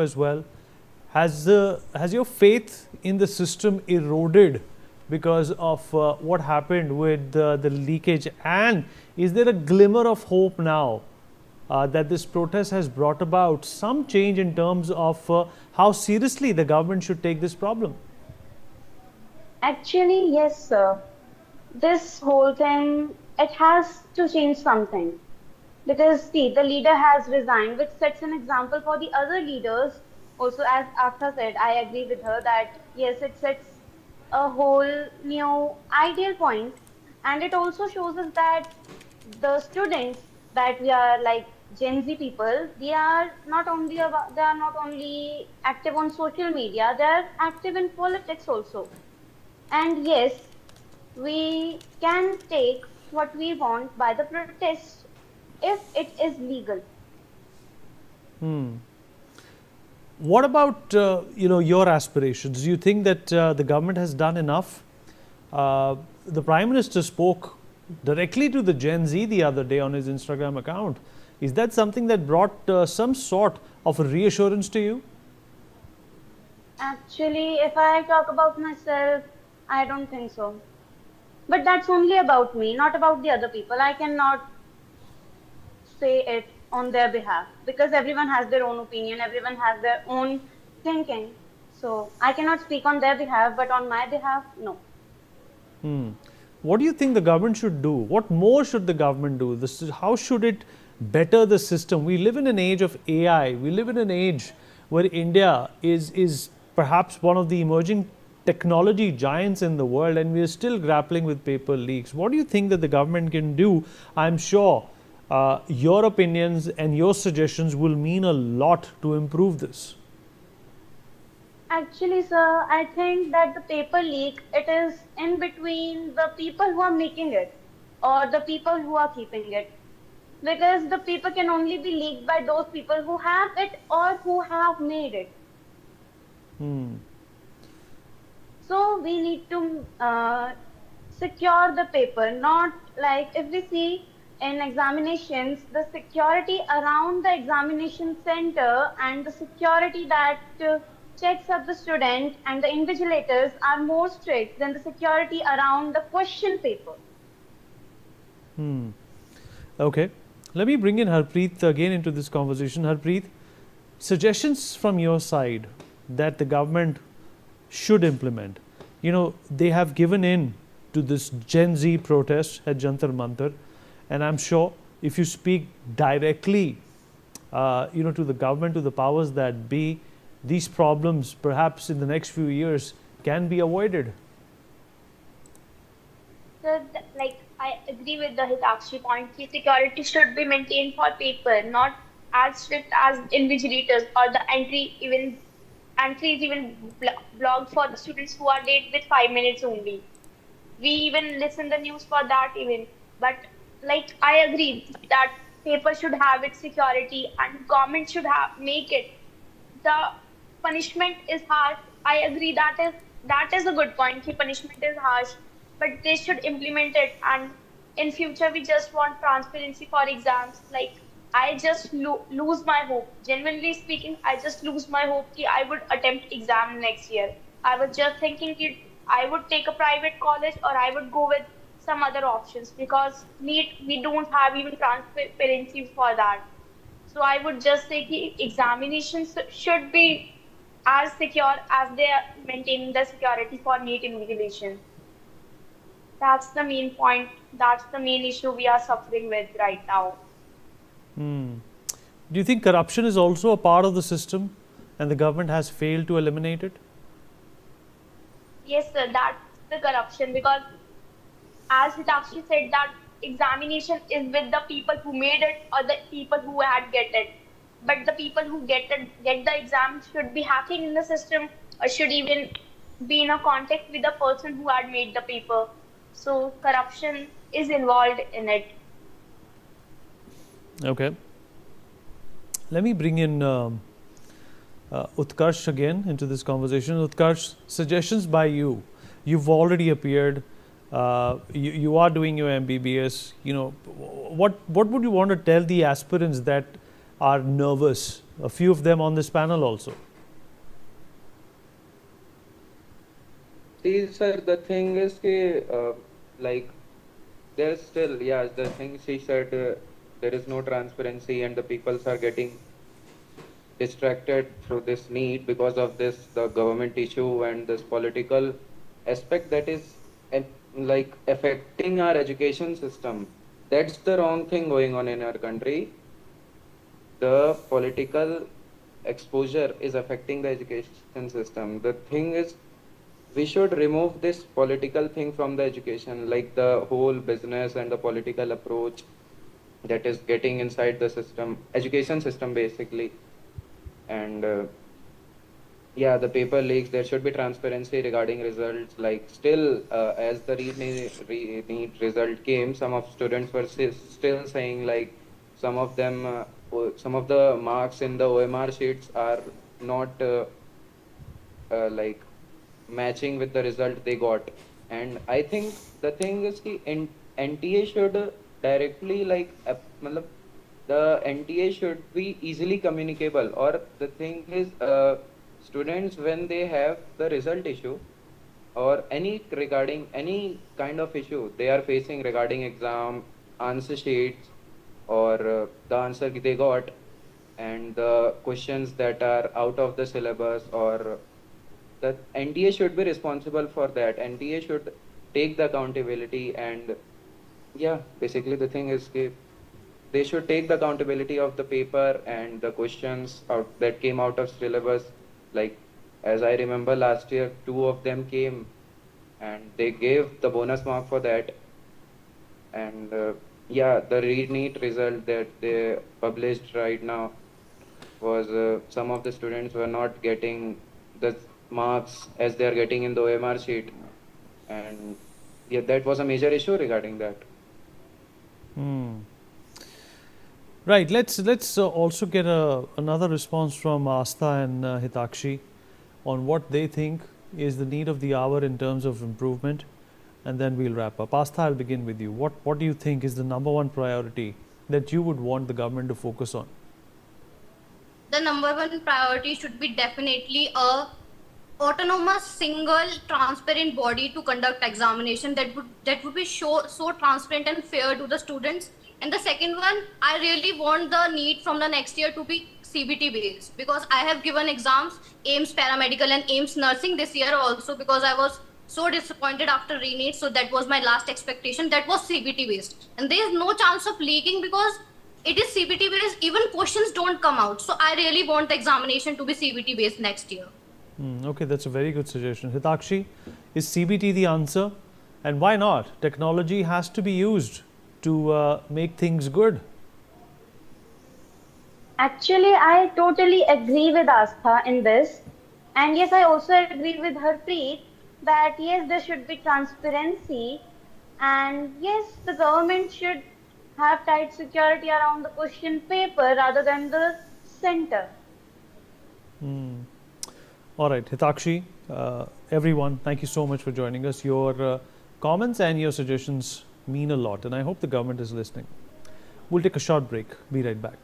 as well. Has your faith in the system eroded because of what happened with the leakage? And is there a glimmer of hope now that this protest has brought about some change in terms of how seriously the government should take this problem? Actually, yes, sir. This whole thing, it has to change something. Because, see, the leader has resigned, which sets an example for the other leaders. Also, as Aftha said, I agree with her that, yes, it sets a whole new ideal point. And it also shows us that the students that we are like Gen Z people, they are not only active on social media, they are active in politics also. And yes, we can take what we want by the protest if it is legal. Hmm. What about your aspirations? Do you think that the government has done enough? The Prime Minister spoke directly to the Gen Z the other day on his Instagram account. Is that something that brought some sort of a reassurance to you? Actually, if I talk about myself, I don't think so. But that's only about me, not about the other people. I cannot say it on their behalf because everyone has their own opinion, everyone has their own thinking. So I cannot speak on their behalf, but on my behalf, no. Hmm. What do you think the government should do? What more should the government do? How should it better the system? We live in an age of AI. We live in an age where India is perhaps one of the emerging technology giants in the world, and we are still grappling with paper leaks. What do you think that the government can do? I'm sure your opinions and your suggestions will mean a lot to improve this. Actually, sir, I think that the paper leak, it is in between the people who are making it or the people who are keeping it. Because the paper can only be leaked by those people who have it or who have made it. Hmm. So we need to secure the paper, not like if we see in examinations, the security around the examination center and the security that checks up the student and the invigilators are more strict than the security around the question paper. Hmm. Okay. Let me bring in Harpreet again into this conversation. Harpreet, suggestions from your side that the government should implement. They have given in to this Gen Z protest at Jantar Mantar, and I'm sure if you speak directly, to the government, to the powers that be, these problems perhaps in the next few years can be avoided. So, I agree with the Hitakshi point. The security should be maintained for paper, not as strict as invigilators or the entry is even blocked for the students who are late with 5 minutes only. We even listen the news for that even. But I agree that paper should have its security and government should have make it. The punishment is harsh. I agree that is a good point. The punishment is harsh, but they should implement it. And in future, we just want transparency for exams. I just lose my hope. Genuinely speaking, I just lose my hope that I would attempt exam next year. I was just thinking that I would take a private college or I would go with some other options because NEET we don't have even transparency for that. So I would just say the examinations should be as secure as they are maintaining the security for NEET invigilation. That's the main point. That's the main issue we are suffering with right now. Hmm. Do you think corruption is also a part of the system and the government has failed to eliminate it? Yes, sir, that's the corruption because as Hitakshi said that examination is with the people who made it or the people who had get it. But the people who get the exam should be hacking in the system or should even be in a contact with the person who had made the paper. So corruption is involved in it. Okay. Let me bring in Utkarsh again into this conversation. Utkarsh, suggestions by you. You've already appeared. You are doing your MBBS. What would you want to tell the aspirants that are nervous. A few of them on this panel also. See, sir, the thing is, like, there's still, yeah, the thing she said, there is no transparency and the peoples are getting distracted through this need because of this, the government issue and this political aspect that is like affecting our education system. That's the wrong thing going on in our country. The political exposure is affecting the education system. The thing is, we should remove this political thing from the education, like the whole business and the political approach that is getting inside the system, education system basically. And yeah, the paper leaks, there should be transparency regarding results. Like still, as the NEET result came, some of students were still saying like some of them, some of the marks in the OMR sheets are not like matching with the result they got. And I think the thing is the NTA should directly like matlab, the NTA should be easily communicable. Or the thing is, students when they have the result issue or any regarding any kind of issue they are facing regarding exam answer sheets or the answer they got and the questions that are out of the syllabus, or the NTA should be responsible for that. NTA should take the accountability. And yeah, basically the thing is they should take the accountability of the paper and the questions out that came out of syllabus. Like as I remember last year, two of them came and they gave the bonus mark for that. And yeah, the NEET result that they published right now was some of the students were not getting the marks as they are getting in the OMR sheet. And yeah, that was a major issue regarding that. Right. Let's also get another response from Astha and Hitakshi on what they think is the need of the hour in terms of improvement, and then we'll wrap up. Astha, I'll begin with you. What do you think is the number one priority that you would want the government to focus on? The number one priority should be definitely a autonomous, single, transparent body to conduct examination that would be so transparent and fair to the students. And the second one, I really want the NEET from the next year to be CBT based, because I have given exams AIMS paramedical and AIMS nursing this year also, because I was so disappointed after re-NEET. So that was my last expectation. That was CBT based, and there is no chance of leaking because it is CBT based. Even questions don't come out. So I really want the examination to be CBT based next year. Okay, that's a very good suggestion. Hitakshi, is CBT the answer? And why not? Technology has to be used to make things good. Actually, I totally agree with Astha in this. And yes, I also agree with Harpreet that yes, there should be transparency. And yes, the government should have tight security around the question paper rather than the center. All right, Hitakshi, everyone, thank you so much for joining us. Your comments and your suggestions mean a lot, and I hope the government is listening. We'll take a short break. Be right back.